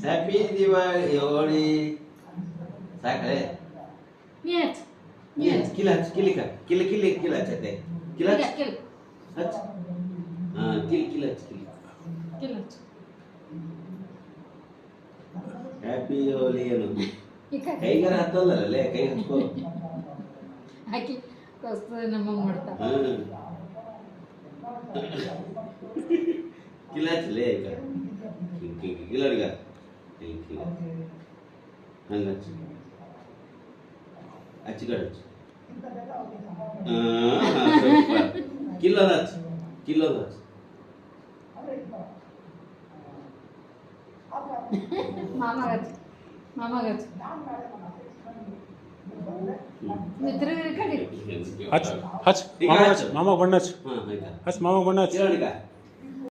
happy ದಿವಾಳಿ ಹೋಳಿ ಸಾಕಳೆ ಕಿಲ ಕಿಲಿಕ ಕಿಲ ಕಿಲಿ ಕಿಲ ಹಚ್ಚತೆ ಕಿಲ ಹಚ್ಚ ಹಾ ಕಿಲ್ ಕಿಲ ಹಚ್ಚ ಕಿಲ್ ಹ್ಯಾಪಿ ಹೋಳಿ ಏನು ಕೈಗಾರ ಹತ್ತಲ್ಲಲ್ಲೇ ಕೈ ಹಚ್ಕೋ ಹಾಕಿ ಕಷ್ಟ ನಮ್ಮ ಮಾಡ್ತಾ ಕಿಲ ಹಚ್ಚಲೇ ಕಿಲಡಿಗ ಹಂಗ ಹಚ್ಚ ಹಚ್ಚಿಗಡ ಕಿಲ್ಲದ ಹಚ್ಚ ಕಿಲ್ಲದ ಹಚ್ಚ ಮಾಮಗಚ್ಚ ಮಿತ್ರರ ಕಡೆ ಹಚ್ ಹಚ್ ಮಾಮ ಹಚ್ ಮಾಮ ಬಣ್ಣ ಹಚ್ ಹಚ್ ಮಾಮ ಬಣ್ಣ ಹಚ್ ಕಿಲಡಿಗ